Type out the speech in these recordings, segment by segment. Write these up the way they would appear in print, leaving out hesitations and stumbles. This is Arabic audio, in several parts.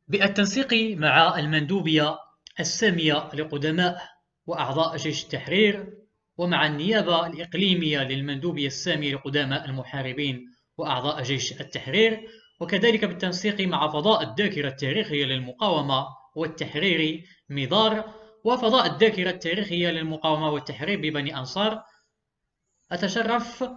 بالتنسيق مع المندوبية السامية لقدماء وأعضاء جيش التحرير، ومع النيابة الإقليمية للمندوبية السامية لقدماء المحاربين وأعضاء جيش التحرير، وكذلك بالتنسيق مع فضاء الذاكرة التاريخية للمقاومة والتحرير ميدار، وفضاء الذاكرة التاريخية للمقاومة والتحرير ببني أنصار، أتشرف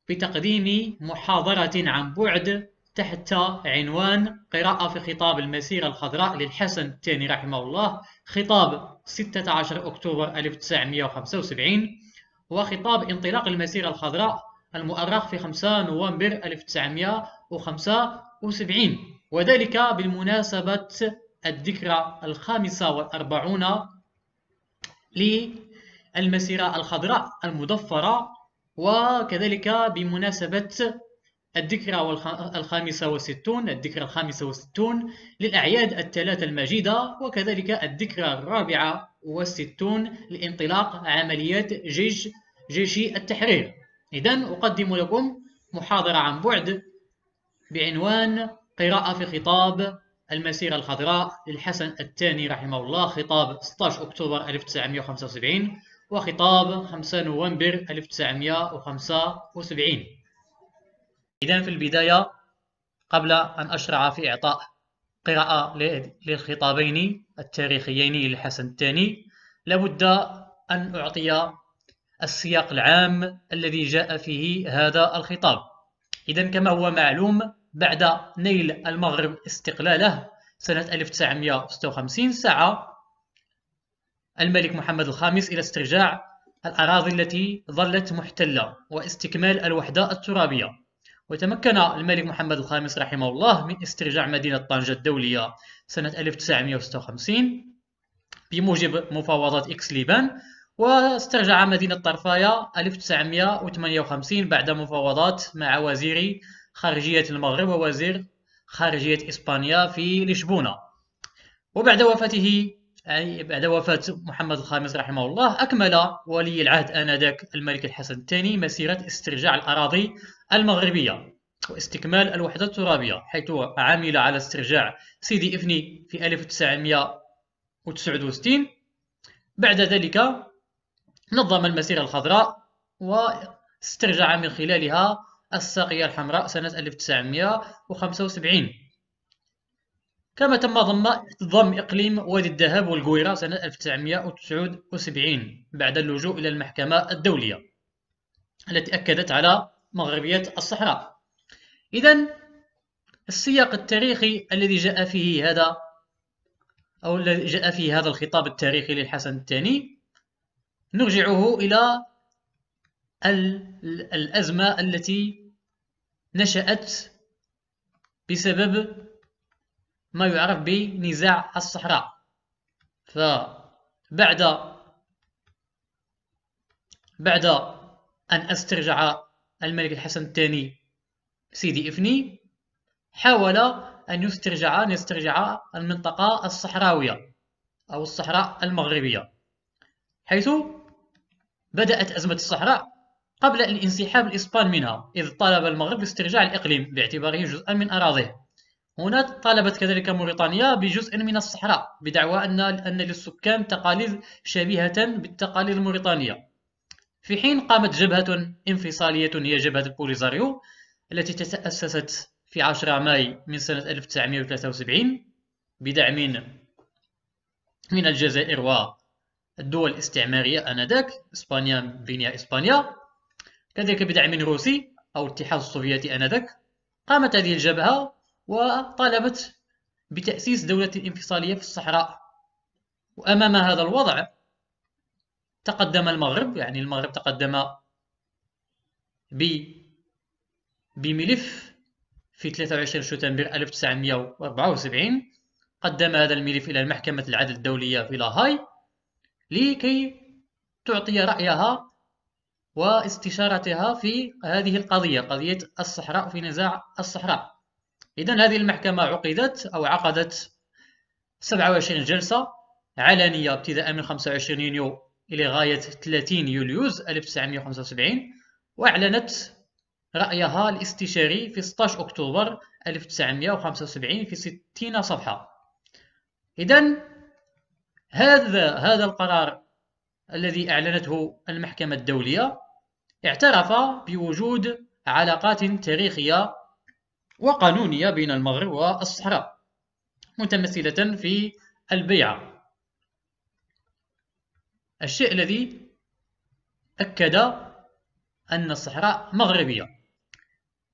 بتقديم محاضرة عن بعد تحت عنوان قراءة في خطاب المسيرة الخضراء للحسن الثاني رحمه الله، خطاب 16 أكتوبر 1975، وخطاب انطلاق المسيرة الخضراء المؤرخ في 5 نوفمبر 1975، وذلك بالمناسبة الذكرى 45 للمسيرة الخضراء المضفرة، وكذلك بمناسبة الذكرى الذكرى 65 للأعياد الثلاثة المجيدة، وكذلك الذكرى 64 لانطلاق عمليات جيش التحرير. إذن أقدم لكم محاضرة عن بعد بعنوان قراءة في خطاب المسيرة الخضراء للحسن الثاني رحمه الله، خطاب 16 أكتوبر 1975 وخطاب 5 نوفمبر 1975. إذن في البداية، قبل أن أشرع في إعطاء قراءة للخطابين التاريخيين للحسن الثاني، لابد أن أعطي السياق العام الذي جاء فيه هذا الخطاب. إذن كما هو معلوم، بعد نيل المغرب استقلاله سنة 1956 سعى الملك محمد الخامس إلى استرجاع الأراضي التي ظلت محتلة واستكمال الوحدة الترابية، وتمكن الملك محمد الخامس رحمه الله من استرجاع مدينة طنجة الدولية سنة 1956 بموجب مفاوضات إكسليبان، واسترجع مدينة طرفايا 1958 بعد مفاوضات مع وزير خارجية المغرب ووزير خارجية إسبانيا في لشبونة. وبعد وفاته، أي بعد وفاة محمد الخامس رحمه الله، أكمل ولي العهد آنذاك الملك الحسن الثاني مسيرة استرجاع الأراضي المغربية واستكمال الوحدة الترابية، حيث عمل على استرجاع سيدي إفني في 1969. بعد ذلك نظم المسيرة الخضراء واسترجع من خلالها الساقية الحمراء سنة 1975، كما تم ضم إقليم وادي الذهب والقويرة سنة 1979 بعد اللجوء إلى المحكمة الدولية التي أكدت على مغربية الصحراء. إذن السياق التاريخي الذي جاء فيه هذا الخطاب التاريخي للحسن الثاني نرجعه إلى الأزمة التي نشأت بسبب ما يعرف بنزاع الصحراء. فبعد أن استرجع الملك الحسن الثاني سيدي إفني، حاول أن يسترجع المنطقة الصحراوية أو الصحراء المغربية، حيث بدأت أزمة الصحراء قبل الانسحاب الإسبان منها، إذ طالب المغرب باسترجاع الإقليم باعتباره جزءا من أراضيه. هنا طالبت كذلك موريتانيا بجزء من الصحراء بدعوى أن للسكان تقاليد شبيهة بالتقاليد الموريتانية، في حين قامت جبهة انفصالية هي جبهة البوليزاريو التي تأسست في 10 ماي من سنة 1973 بدعم من الجزائر والدول الاستعمارية آنذاك، إسبانيا بنية إسبانيا، كذلك بدعم روسي أو الاتحاد السوفيتي آنذاك. قامت هذه الجبهة وطالبت بتأسيس دولة انفصالية في الصحراء. وأمام هذا الوضع تقدم المغرب، يعني المغرب تقدم بملف في 23 شتنبر 1974، قدم هذا الملف إلى المحكمة العدل الدولية في لاهاي لكي تعطي رأيها واستشارتها في هذه القضية، قضية الصحراء في نزاع الصحراء. إذن هذه المحكمة عقدت 27 جلسة علنية ابتداء من 25 يونيو إلى غاية 30 يوليوز 1975، وأعلنت رأيها الاستشاري في 16 أكتوبر 1975 في 60 صفحة. إذن هذا القرار الذي أعلنته المحكمة الدولية اعترف بوجود علاقات تاريخية وقانونية بين المغرب والصحراء متمثلة في البيعة، الشيء الذي أكد أن الصحراء مغربية.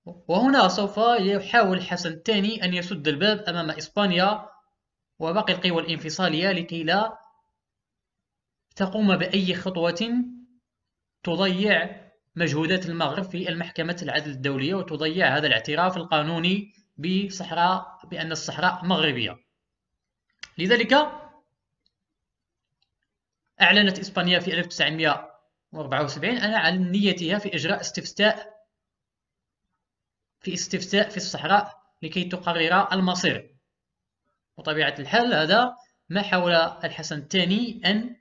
وهنا سوف يحاول الحسن الثاني أن يسد الباب أمام إسبانيا وباقي القوى الانفصالية لكي لا تقوم بأي خطوة تضيع مجهودات المغرب في المحكمة العدل الدولية وتضيع هذا الاعتراف القانوني بأن الصحراء مغربية. لذلك أعلنت إسبانيا في 1974 عن نيتها في إجراء استفتاء في الصحراء لكي تقرر المصير. وطبيعة الحال هذا ما حاول الحسن الثاني أن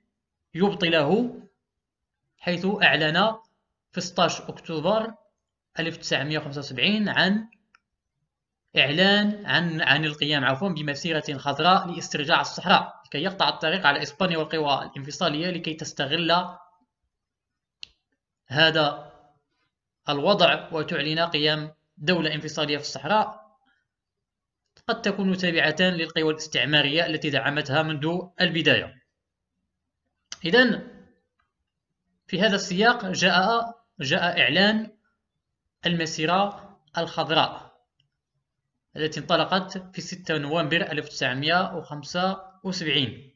يبطله، حيث أعلن في 16 أكتوبر 1975 عن القيام بمسيرة خضراء لاسترجاع الصحراء لكي يقطع الطريق على إسبانيا والقوى الانفصالية لكي تستغل هذا الوضع وتعلن قيام دولة انفصالية في الصحراء قد تكون تابعة للقوى الاستعمارية التي دعمتها منذ البداية. إذن في هذا السياق جاء إعلان المسيرة الخضراء التي انطلقت في 6 نوفمبر 1975.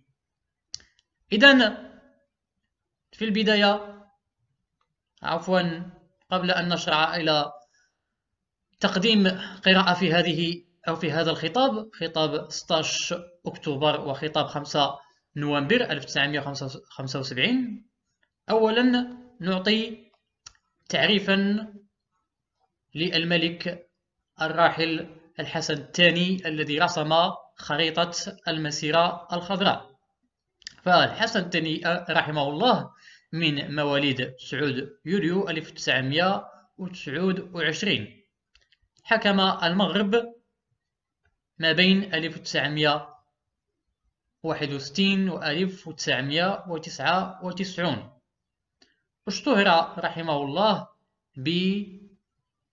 إذن في البداية قبل أن نشرع إلى تقديم قراءة في هذا الخطاب، خطاب 16 أكتوبر وخطاب 5 نوفمبر 1975، أولا نعطي تعريفا للملك الراحل الحسن الثاني الذي رسم خريطة المسيرة الخضراء. فالحسن الثاني رحمه الله من مواليد 9 يوليو 1929، حكم المغرب ما بين 1961 و 1999. اشتهر رحمه الله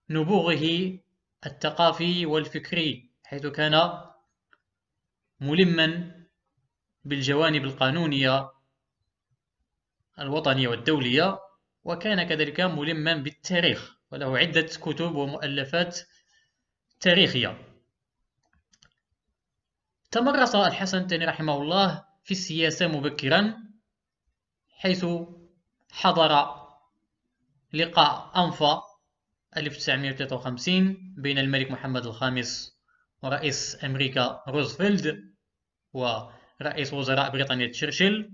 بنبوغه الثقافي والفكري، حيث كان ملما بالجوانب القانونية الوطنية والدولية، وكان كذلك ملما بالتاريخ وله عدة كتب ومؤلفات تاريخية. تمرس الحسن الثاني رحمه الله في السياسة مبكرا، حيث حضر لقاء أنفا 1953 بين الملك محمد الخامس ورئيس أمريكا روزفلت ورئيس وزراء بريطانيا تشرشل،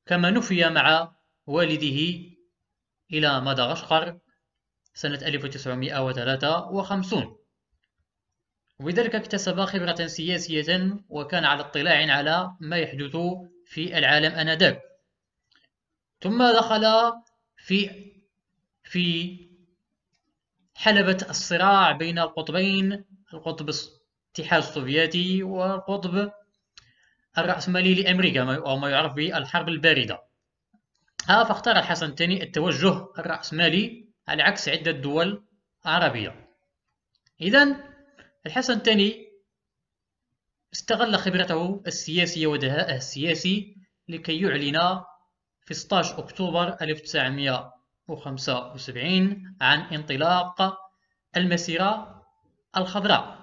كما نفي مع والده إلى مدغشقر سنة 1953، وبذلك اكتسب خبرة سياسية وكان على اطلاع على ما يحدث في العالم آنذاك. ثم دخل في حلبة الصراع بين القطبين، القطب الاتحاد السوفيتي والقطب الرأسمالي لأمريكا وما يعرف بالحرب الباردة. فاختار الحسن الثاني التوجه الرأسمالي على عكس عدة دول عربية. إذن الحسن الثاني استغل خبرته السياسية ودهائه السياسي لكي يعلن في 16 أكتوبر 1975 عن انطلاق المسيرة الخضراء.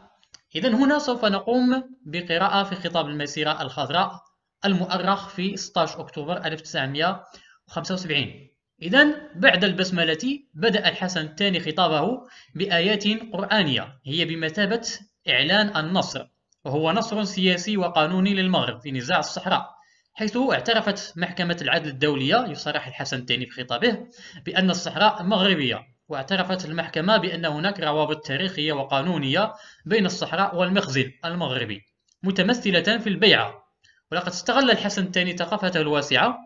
إذن هنا سوف نقوم بقراءة في خطاب المسيرة الخضراء المؤرخ في 16 أكتوبر 1975. إذن بعد البسملة بدأ الحسن الثاني خطابه بآيات قرآنية هي بمثابة إعلان النصر، وهو نصر سياسي وقانوني للمغرب في نزاع الصحراء، حيث اعترفت محكمة العدل الدولية، يصرح الحسن الثاني في خطابه بأن الصحراء مغربية، واعترفت المحكمة بأن هناك روابط تاريخية وقانونية بين الصحراء والمخزن المغربي متمثلة في البيعة. ولقد استغل الحسن الثاني ثقافته الواسعة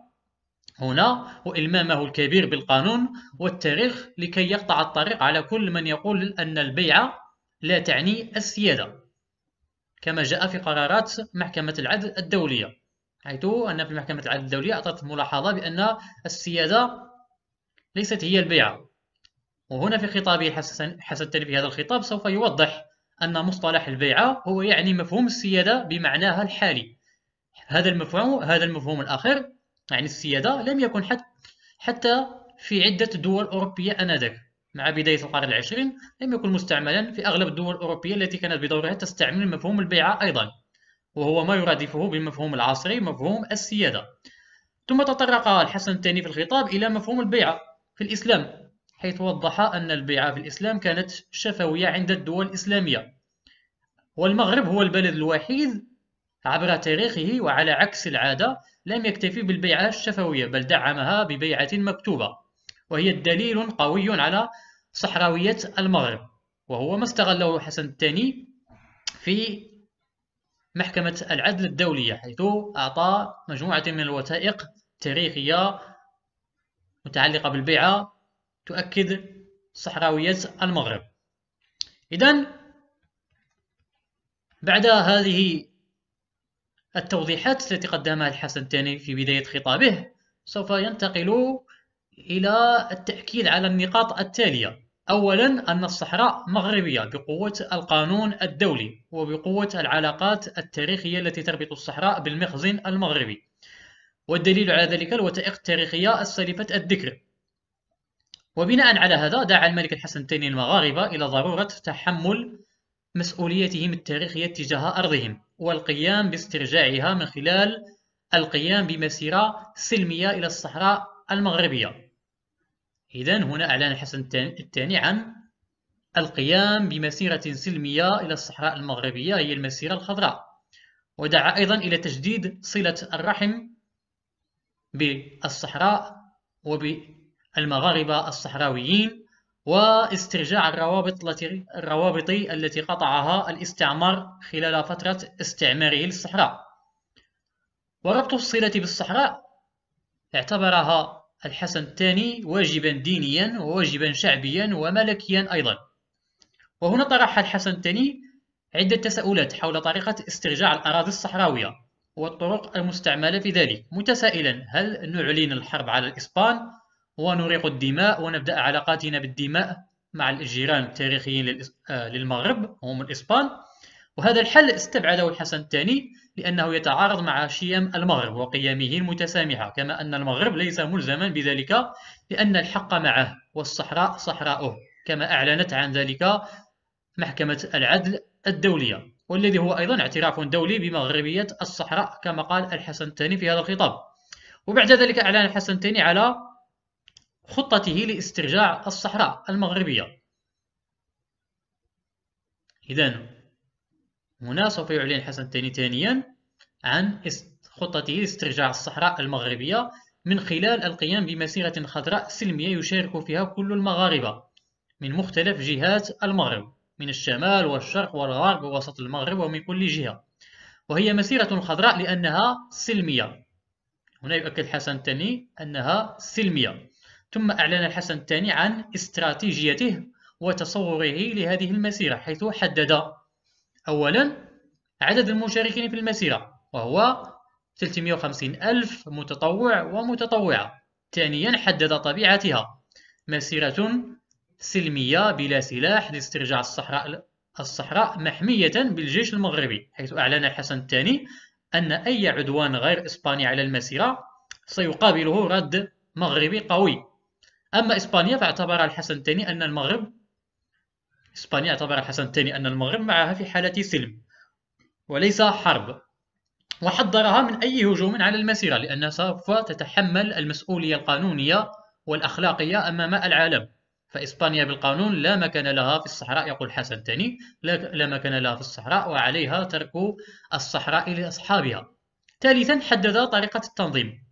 هنا وإلمامه الكبير بالقانون والتاريخ لكي يقطع الطريق على كل من يقول أن البيعة لا تعني السيادة. كما جاء في قرارات محكمة العدل الدولية، حيث أن في محكمة العدل الدولية أعطت ملاحظة بأن السيادة ليست هي البيعة. وهنا في خطابه الحسن الثاني في هذا الخطاب سوف يوضح أن مصطلح البيعة هو يعني مفهوم السيادة بمعناها الحالي. هذا المفهوم الآخر يعني السيادة لم يكن حتى في عدة دول أوروبية آنذاك مع بداية القرن العشرين لم يكن مستعملا في أغلب الدول الأوروبية التي كانت بدورها تستعمل مفهوم البيعة أيضا، وهو ما يرادفه بالمفهوم العصري مفهوم السيادة. ثم تطرق الحسن الثاني في الخطاب إلى مفهوم البيعة في الإسلام، حيث وضح أن البيعة في الإسلام كانت شفوية عند الدول الإسلامية، والمغرب هو البلد الوحيد عبر تاريخه وعلى عكس العادة لم يكتفي بالبيعة الشفوية بل دعمها ببيعة مكتوبة، وهي دليل قوي على صحراوية المغرب، وهو ما استغله الحسن الثاني في محكمة العدل الدولية، حيث أعطى مجموعة من الوثائق تاريخية متعلقة بالبيعة تؤكد صحراوية المغرب. إذن بعد هذه التوضيحات التي قدمها الحسن الثاني في بداية خطابه سوف ينتقل إلى التأكيد على النقاط التالية. أولا أن الصحراء مغربية بقوة القانون الدولي وبقوة العلاقات التاريخية التي تربط الصحراء بالمخزن المغربي، والدليل على ذلك الوثائق التاريخية السالفة الذكر. وبناء على هذا دعا الملك الحسن الثاني المغاربة إلى ضرورة تحمل مسؤوليتهم التاريخية تجاه أرضهم والقيام باسترجاعها من خلال القيام بمسيرة سلمية إلى الصحراء المغربية. إذن هنا أعلن الحسن الثاني عن القيام بمسيرة سلمية إلى الصحراء المغربية هي المسيرة الخضراء، ودعا أيضا إلى تجديد صلة الرحم بالصحراء وبالمغاربة الصحراويين واسترجاع الروابط التي قطعها الاستعمار خلال فترة استعماره للصحراء. وربط الصلة بالصحراء اعتبرها الحسن الثاني واجبا دينيا وواجبا شعبيا وملكيا أيضا. وهنا طرح الحسن الثاني عدة تساؤلات حول طريقة استرجاع الأراضي الصحراوية والطرق المستعملة في ذلك، متسائلا: هل نعلن الحرب على الإسبان ونريق الدماء ونبدأ علاقاتنا بالدماء مع الجيران التاريخيين للمغرب هم الإسبان؟ وهذا الحل استبعده الحسن الثاني لأنه يتعارض مع شيم المغرب وقيمه المتسامحة، كما أن المغرب ليس ملزما بذلك لأن الحق معه والصحراء صحراؤه، كما أعلنت عن ذلك محكمة العدل الدولية، والذي هو أيضا اعتراف دولي بمغربية الصحراء كما قال الحسن الثاني في هذا الخطاب. وبعد ذلك أعلن الحسن الثاني على خطته لاسترجاع الصحراء المغربية. إذن هنا سوف يعلن الحسن الثاني ثانيا عن خطته لاسترجاع الصحراء المغربية من خلال القيام بمسيرة خضراء سلمية يشارك فيها كل المغاربة من مختلف جهات المغرب، من الشمال والشرق والغرب ووسط المغرب ومن كل جهة، وهي مسيرة خضراء لأنها سلمية. هنا يؤكد الحسن الثاني أنها سلمية. ثم أعلن الحسن الثاني عن استراتيجيته وتصوره لهذه المسيرة، حيث حدد أولا عدد المشاركين في المسيرة وهو 350 ألف متطوع ومتطوعة. ثانيا حدد طبيعتها: مسيرة سلمية بلا سلاح لاسترجاع الصحراء محمية بالجيش المغربي، حيث أعلن الحسن الثاني أن أي عدوان غير إسباني على المسيرة سيقابله رد مغربي قوي. أما إسبانيا فاعتبر الحسن الثاني أن المغرب معها في حالة سلم وليس حرب، وحذرها من أي هجوم على المسيرة لأنها سوف تتحمل المسؤولية القانونية والأخلاقية أمام العالم، فإسبانيا بالقانون لا مكان لها في الصحراء، يقول الحسن الثاني لا مكان لها في الصحراء وعليها ترك الصحراء لأصحابها. ثالثا حدد طريقة التنظيم،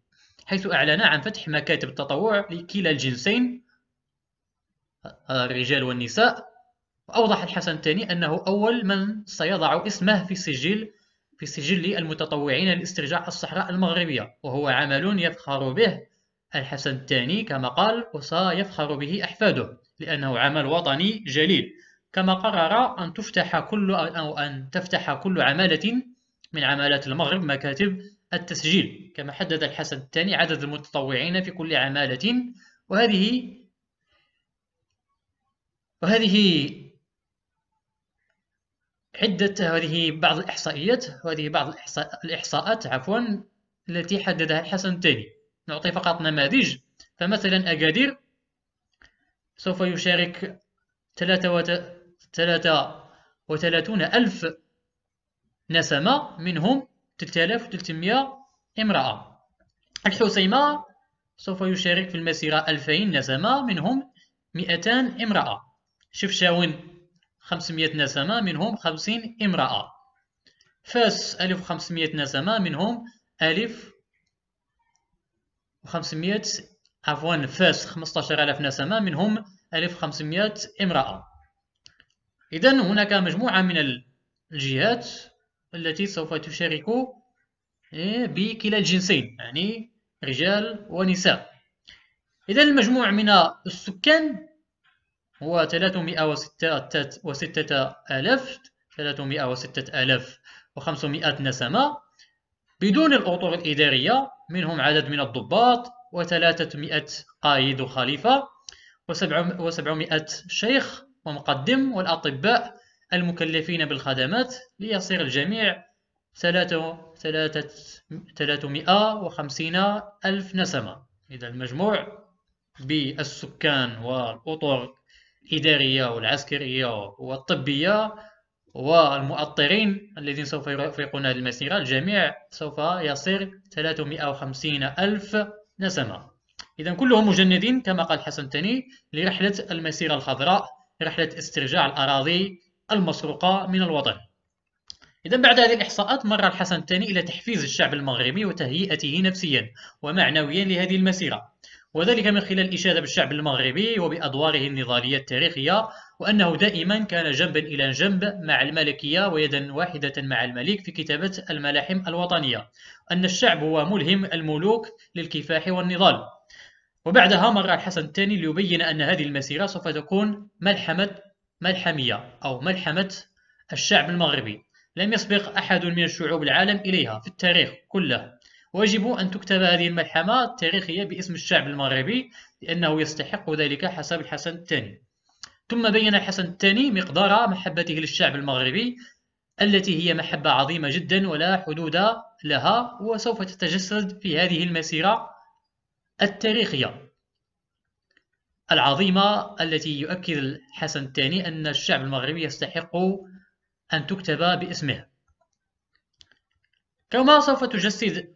حيث أعلن عن فتح مكاتب التطوع لكلا الجنسين الرجال والنساء. وأوضح الحسن الثاني أنه أول من سيضع اسمه في سجل المتطوعين لاسترجاع الصحراء المغربية، وهو عمل يفخر به الحسن الثاني كما قال، وسيفخر به أحفاده لأنه عمل وطني جليل. كما قرر أن تفتح كل عمالة من عمالات المغرب مكاتب التسجيل، كما حدد الحسن الثاني عدد المتطوعين في كل عمالة. وهذه هذه بعض الإحصاءات التي حددها الحسن الثاني. نعطي فقط نماذج. فمثلا أكادير سوف يشارك 33 ألف نسمة، منهم 3300 امرأة. الحسيمة سوف يشارك في المسيرة 2000 نسمة، منهم 200 امرأة. شفشاون 500 نسمة، منهم 50 امرأة. فاس 1500 نسمة، منهم 1500 فاس 15000 نسمة، منهم 1500 امرأة. إذن هناك مجموعة من الجهات التي سوف تشارك بكلا الجنسين، يعني رجال ونساء. إذن المجموع من السكان هو 306,500 نسمة بدون الأطر الإدارية، منهم عدد من الضباط و300 قائد وخليفة و700 شيخ ومقدم، والأطباء المكلفين بالخدمات، ليصير الجميع 350 ألف نسمة. إذا المجموع بالسكان والأطر الإدارية والعسكرية والطبية والمؤطرين الذين سوف يرافقون هذه المسيرة، الجميع سوف يصير 350 ألف نسمة. إذا كلهم مجندين كما قال الحسن الثاني لرحلة المسيرة الخضراء، رحلة استرجاع الأراضي المسروقة من الوطن. إذا بعد هذه الإحصاءات مر الحسن الثاني إلى تحفيز الشعب المغربي وتهيئته نفسيا ومعنويا لهذه المسيرة، وذلك من خلال الإشادة بالشعب المغربي وبأدواره النضالية التاريخية، وأنه دائما كان جنبا إلى جنب مع الملكية ويدا واحدة مع الملك في كتابة الملاحم الوطنية، أن الشعب هو ملهم الملوك للكفاح والنضال. وبعدها مر الحسن الثاني ليبين أن هذه المسيرة سوف تكون ملحمية أو ملحمة الشعب المغربي، لم يسبق أحد من الشعوب العالم إليها في التاريخ كله، ويجب أن تكتب هذه الملحمة التاريخية باسم الشعب المغربي لأنه يستحق ذلك حسب الحسن الثاني. ثم بين الحسن الثاني مقدار محبته للشعب المغربي التي هي محبة عظيمة جدا ولا حدود لها، وسوف تتجسد في هذه المسيرة التاريخية العظيمة التي يؤكد الحسن الثاني أن الشعب المغربي يستحق أن تكتب باسمه. كما سوف تجسد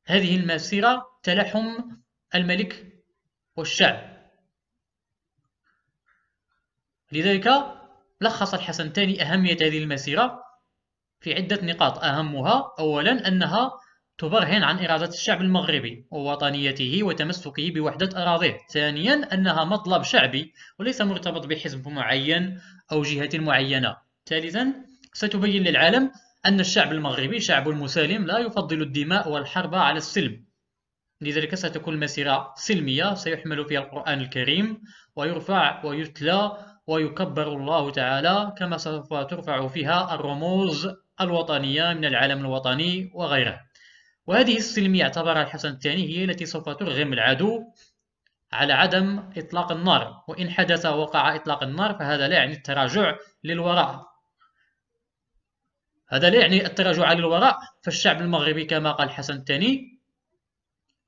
هذه المسيرة تلاحم الملك والشعب. لذلك لخص الحسن الثاني أهمية هذه المسيرة في عدة نقاط، أهمها أولا أنها تبرهن عن إرادة الشعب المغربي ووطنيته وتمسكه بوحدة أراضيه. ثانيا أنها مطلب شعبي وليس مرتبط بحزب معين أو جهة معينة. ثالثا ستبين للعالم أن الشعب المغربي شعب مسالم لا يفضل الدماء والحرب على السلم. لذلك ستكون مسيرة سلمية سيحمل فيها القرآن الكريم ويرفع ويتلى ويكبر الله تعالى، كما سوف ترفع فيها الرموز الوطنية من العلم الوطني وغيره. وهذه السلمية اعتبرها الحسن الثاني هي التي سوف ترغم العدو على عدم إطلاق النار، وإن حدث وقع إطلاق النار فهذا لا يعني التراجع للوراء. هذا لا يعني التراجع للوراء، فالشعب المغربي كما قال الحسن الثاني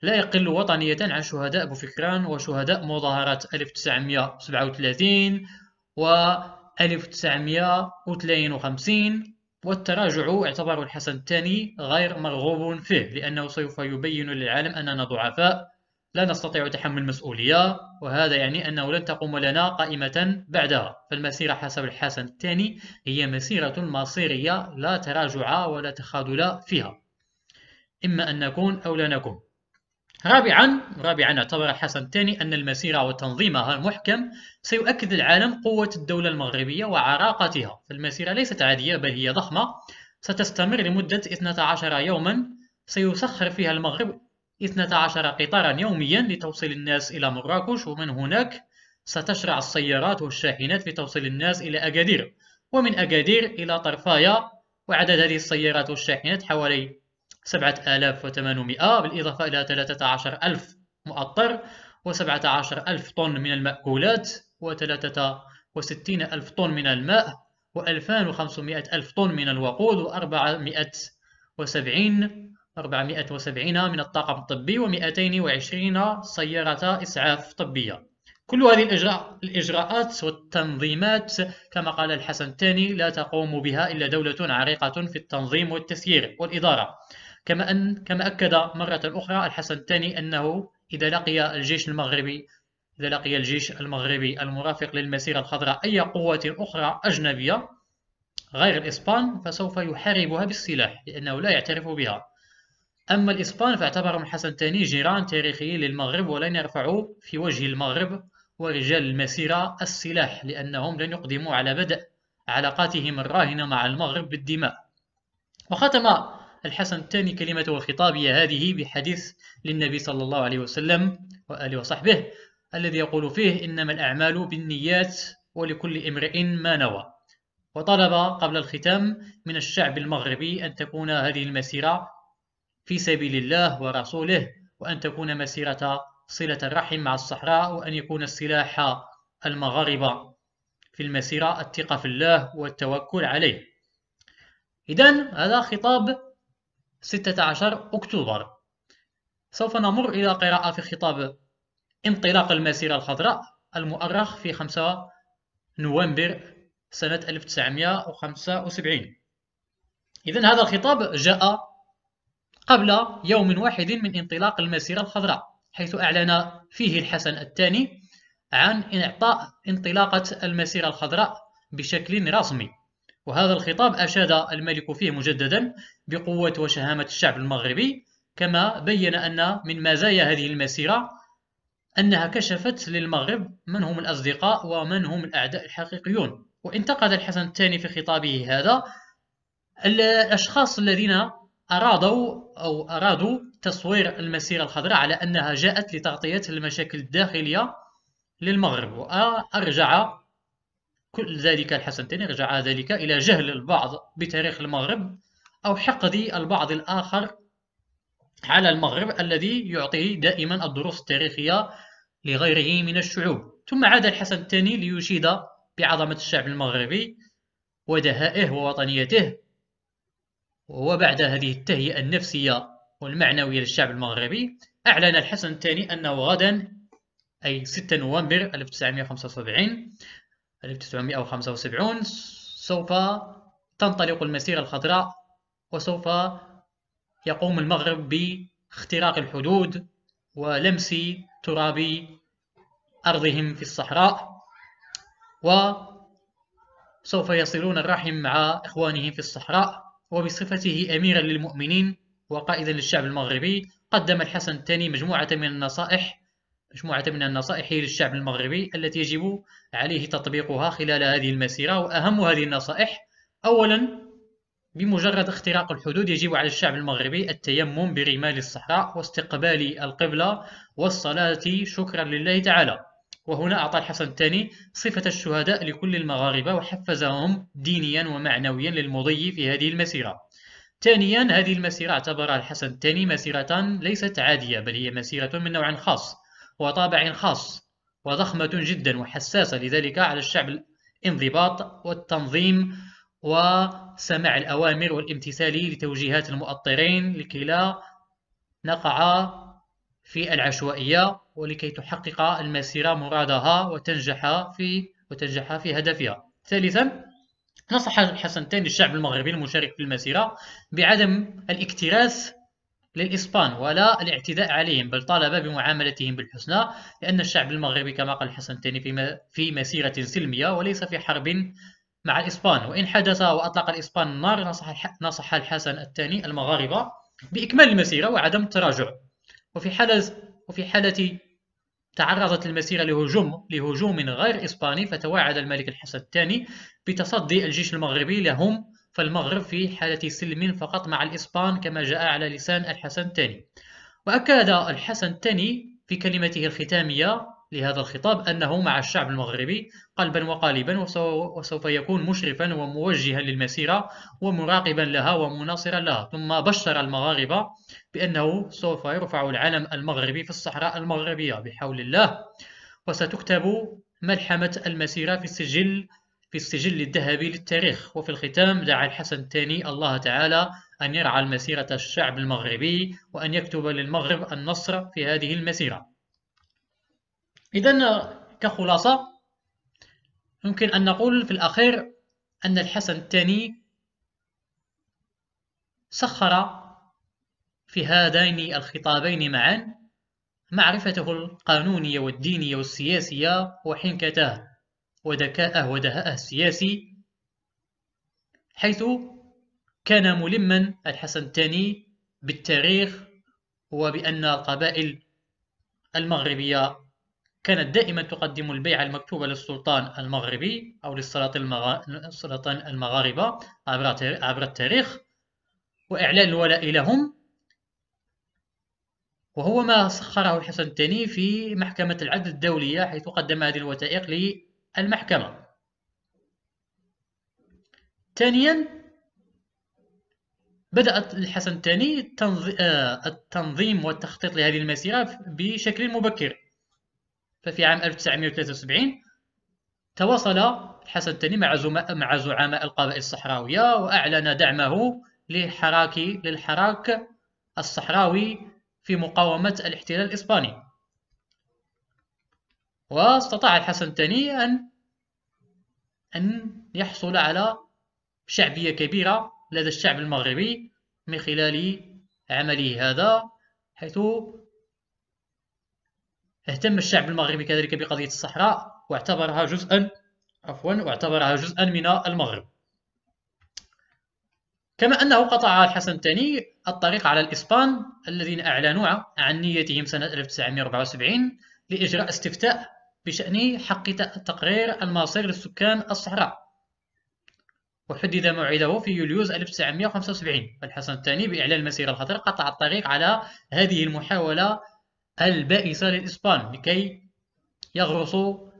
لا يقل وطنية عن شهداء بوفكران وشهداء مظاهرات 1937 و 1952. والتراجع اعتبره الحسن الثاني غير مرغوب فيه، لأنه سوف يبين للعالم أننا ضعفاء لا نستطيع تحمل المسؤولية، وهذا يعني أنه لن تقوم لنا قائمة بعدها. فالمسيرة حسب الحسن الثاني هي مسيرة مصيرية لا تراجع ولا تخاذل فيها، إما أن نكون أو لا نكون. رابعا اعتبر الحسن الثاني أن المسيرة وتنظيمها المحكم سيؤكد العالم قوة الدولة المغربية وعراقتها. فالمسيرة ليست عادية بل هي ضخمة، ستستمر لمدة 12 يوما، سيسخر فيها المغرب 12 قطارا يوميا لتوصيل الناس إلى مراكش، ومن هناك ستشرع السيارات والشاحنات في توصيل الناس إلى أكادير، ومن أكادير إلى طرفايا. وعدد هذه السيارات والشاحنات حوالي 7800، بالإضافة إلى 13,000 مؤطر، و17,000 طن من المأكولات، و63,000 طن من الماء، و2,500 ألف طن من الوقود، و470 من الطاقم الطبي، و220 سيارة إسعاف طبية. كل هذه الإجراءات والتنظيمات كما قال الحسن الثاني لا تقوم بها إلا دولة عريقة في التنظيم والتسيير والإدارة. كما أكد مرة أخرى الحسن الثاني أنه إذا لقي الجيش المغربي المرافق للمسيرة الخضراء أي قوة أخرى أجنبية غير الإسبان فسوف يحاربها بالسلاح لأنه لا يعترف بها. أما الإسبان فاعتبرهم الحسن الثاني جيران تاريخيين للمغرب، ولن يرفعوا في وجه المغرب ورجال المسيرة السلاح، لأنهم لن يقدموا على بدء علاقاتهم الراهنة مع المغرب بالدماء. وختم الحسن الثاني كلمته الخطابية هذه بحديث للنبي صلى الله عليه وسلم وآله وصحبه الذي يقول فيه إنما الأعمال بالنيات ولكل امرئ ما نوى. وطلب قبل الختام من الشعب المغربي أن تكون هذه المسيرة في سبيل الله ورسوله، وأن تكون مسيرة صلة الرحم مع الصحراء، وأن يكون السلاح المغاربة في المسيرة الثقة في الله والتوكل عليه. إذن هذا خطاب 16 أكتوبر. سوف نمر إلى قراءة في خطاب انطلاق المسيرة الخضراء المؤرخ في 5 نوفمبر سنة 1975. إذن هذا الخطاب جاء قبل يوم واحد من انطلاق المسيرة الخضراء، حيث أعلن فيه الحسن الثاني عن إعطاء انطلاقة المسيرة الخضراء بشكل رسمي. وهذا الخطاب أشاد الملك فيه مجددا بقوة وشهامة الشعب المغربي، كما بين أن من مزايا هذه المسيرة أنها كشفت للمغرب من هم الأصدقاء ومن هم الأعداء الحقيقيون. وانتقد الحسن الثاني في خطابه هذا الأشخاص الذين أرادوا تصوير المسيرة الخضراء على أنها جاءت لتغطية المشاكل الداخلية للمغرب، وأرجع كل ذلك الحسن الثاني رجع ذلك إلى جهل البعض بتاريخ المغرب أو حقد البعض الآخر على المغرب الذي يعطي دائما الدروس التاريخية لغيره من الشعوب. ثم عاد الحسن الثاني ليشيد بعظمة الشعب المغربي ودهائه ووطنيته. وبعد هذه التهيئة النفسية والمعنوية للشعب المغربي أعلن الحسن الثاني أنه غدا أي 6 نوفمبر 1975 سوف تنطلق المسيرة الخضراء، وسوف يقوم المغرب باختراق الحدود ولمس تراب أرضهم في الصحراء، وسوف يصلون الرحم مع إخوانهم في الصحراء. وبصفته أميرا للمؤمنين وقائدا للشعب المغربي قدم الحسن الثاني مجموعة من النصائح للشعب المغربي التي يجب عليه تطبيقها خلال هذه المسيرة. وأهم هذه النصائح: أولا، بمجرد اختراق الحدود يجب على الشعب المغربي التيمم برمال الصحراء واستقبال القبلة والصلاة شكرا لله تعالى. وهنا أعطى الحسن الثاني صفة الشهداء لكل المغاربة وحفزهم دينيا ومعنويا للمضي في هذه المسيرة. ثانيا، هذه المسيرة اعتبرها الحسن الثاني مسيرة ليست عادية، بل هي مسيرة من نوع خاص وطابع خاص وضخمة جدا وحساسة، لذلك على الشعب الانضباط والتنظيم وسماع الأوامر والامتثال لتوجيهات المؤطرين لكي لا نقع في العشوائية، ولكي تحقق المسيرة مرادها وتنجح في هدفها. ثالثا، نصح الحسن الثاني الشعب المغربي المشارك في المسيرة بعدم الاكتراث للإسبان ولا الاعتداء عليهم، بل طالب بمعاملتهم بالحسنى، لأن الشعب المغربي كما قال الحسن الثاني في مسيرة سلمية وليس في حرب مع الإسبان. وإن حدث وأطلق الإسبان النار نصح الحسن الثاني المغاربة بإكمال المسيرة وعدم التراجع. وفي حالة تعرضت المسيرة لهجوم غير إسباني فتوعد الملك الحسن الثاني بتصدي الجيش المغربي لهم، فالمغرب في حالة سلم فقط مع الإسبان كما جاء على لسان الحسن الثاني. وأكد الحسن الثاني في كلمته الختامية لهذا الخطاب أنه مع الشعب المغربي قلبا وقالبا، وسوف يكون مشرفا وموجها للمسيرة ومراقبا لها ومناصرا لها. ثم بشر المغاربة بأنه سوف يرفع العلم المغربي في الصحراء المغربية بحول الله، وستكتب ملحمة المسيرة في السجل الذهبي للتاريخ. وفي الختام دعا الحسن الثاني الله تعالى أن يرعى المسيرة الشعب المغربي، وأن يكتب للمغرب النصر في هذه المسيرة. إذن كخلاصة يمكن أن نقول في الأخير أن الحسن الثاني سخر في هذين الخطابين معا معرفته القانونية والدينية والسياسية وحنكته وذكاءه ودهاءه السياسي، حيث كان ملما الحسن الثاني بالتاريخ، وبأن القبائل المغربية كانت دائما تقدم البيعة المكتوبة للسلطان المغربي أو للسلاطين المغاربة عبر التاريخ، وإعلان الولاء لهم، وهو ما سخره الحسن الثاني في محكمة العدل الدولية، حيث قدم هذه الوثائق للمحكمة. ثانيا، بدأ الحسن الثاني التنظيم والتخطيط لهذه المسيرة بشكل مبكر. ففي عام 1973 تواصل الحسن الثاني مع زعماء القبائل الصحراوية، وأعلن دعمه للحراك الصحراوي في مقاومة الاحتلال الإسباني. واستطاع الحسن الثاني أن يحصل على شعبية كبيرة لدى الشعب المغربي من خلال عمله هذا، حيث اهتم الشعب المغربي كذلك بقضية الصحراء واعتبرها جزءا من المغرب. كما أنه قطع الحسن الثاني الطريق على الإسبان الذين أعلنوا عن نيتهم سنة 1974 لإجراء استفتاء بشأن حق تقرير المصير للسكان الصحراء، وحدد موعده في يوليوز 1975. فالحسن الثاني بإعلان المسيرة الخضراء قطع الطريق على هذه المحاولة البائسة للإسبان لكي يغرسوا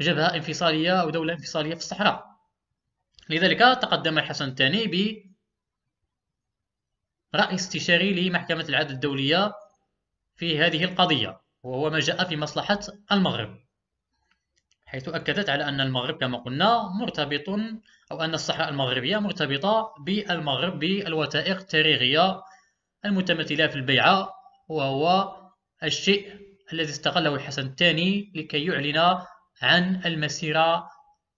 جبهة انفصالية أو دولة انفصالية في الصحراء. لذلك تقدم الحسن الثاني برأي استشاري لمحكمة العدل الدولية في هذه القضية، وهو ما جاء في مصلحة المغرب، حيث أكدت على أن المغرب كما قلنا مرتبط، أو أن الصحراء المغربية مرتبطة بالمغرب بالوثائق التاريخية المتمثلة في البيعة، وهو الشيء الذي استغله الحسن الثاني لكي يعلن عن المسيرة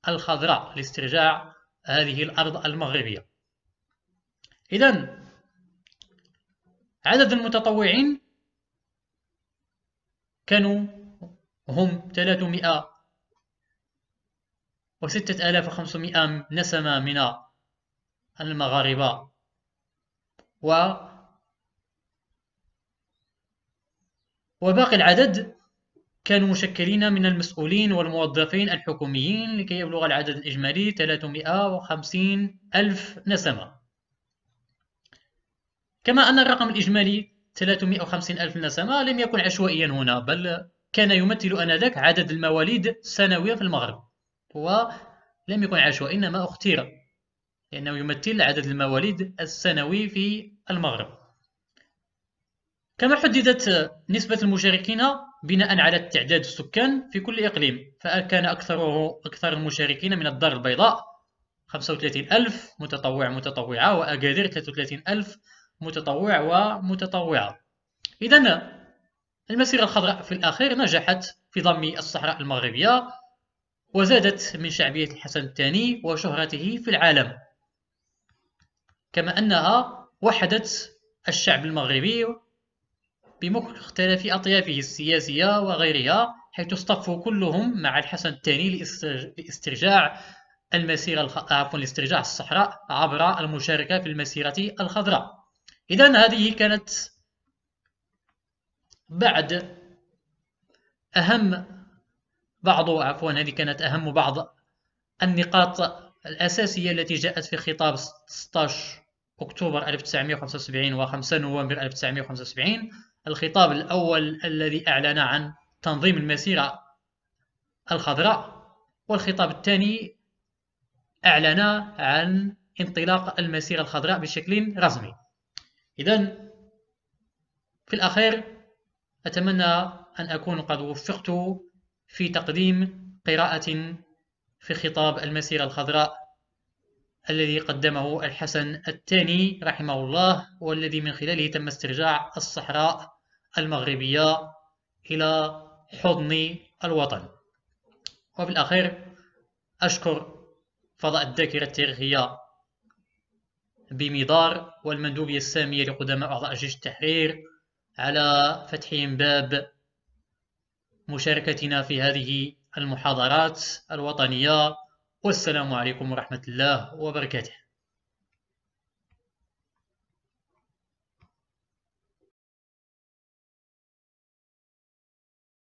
الخضراء لاسترجاع هذه الأرض المغربية. إذن عدد المتطوعين كانوا هم 306,500 نسمة من المغاربة، وباقي العدد كانوا مشكلين من المسؤولين والموظفين الحكوميين، لكي يبلغ العدد الإجمالي 350,000 نسمة. كما أن الرقم الإجمالي 350,000 نسمة لم يكن عشوائيا هنا، بل كان يمثل آنذاك عدد المواليد السنوية في المغرب، ولم يكن عشوائي إنما اختير لأنه يمثل عدد المواليد السنوي في المغرب. كما حددت نسبة المشاركين بناء على تعداد السكان في كل إقليم، فكان أكثر المشاركين من الدار البيضاء 35,000 متطوعة، وأكادير 33,000 متطوع ومتطوعة. إذن المسيرة الخضراء في الأخير نجحت في ضم الصحراء المغربية، وزادت من شعبية الحسن الثاني وشهرته في العالم، كما أنها وحدت الشعب المغربي بمختلف أطيافه السياسية وغيرها، حيث اصطفوا كلهم مع الحسن الثاني لاسترجاع لاسترجاع الصحراء عبر المشاركة في المسيرة الخضراء. إذن هذه كانت أهم بعض النقاط الأساسية التي جاءت في خطاب 16 أكتوبر 1975 و 5 نوفمبر 1975. الخطاب الأول الذي أعلن عن تنظيم المسيرة الخضراء. والخطاب الثاني أعلن عن انطلاق المسيرة الخضراء بشكل رسمي. إذن في الأخير أتمنى أن أكون قد وفقت في تقديم قراءة في خطاب المسيرة الخضراء الذي قدمه الحسن الثاني رحمه الله، والذي من خلاله تم استرجاع الصحراء المغربية إلى حضن الوطن. وفي الأخير أشكر فضاء الذاكرة التاريخية بمدار والمندوبية السامية لقدماء أعضاء جيش التحرير على فتحهم باب مشاركتنا في هذه المحاضرات الوطنية. والسلام عليكم ورحمة الله وبركاته.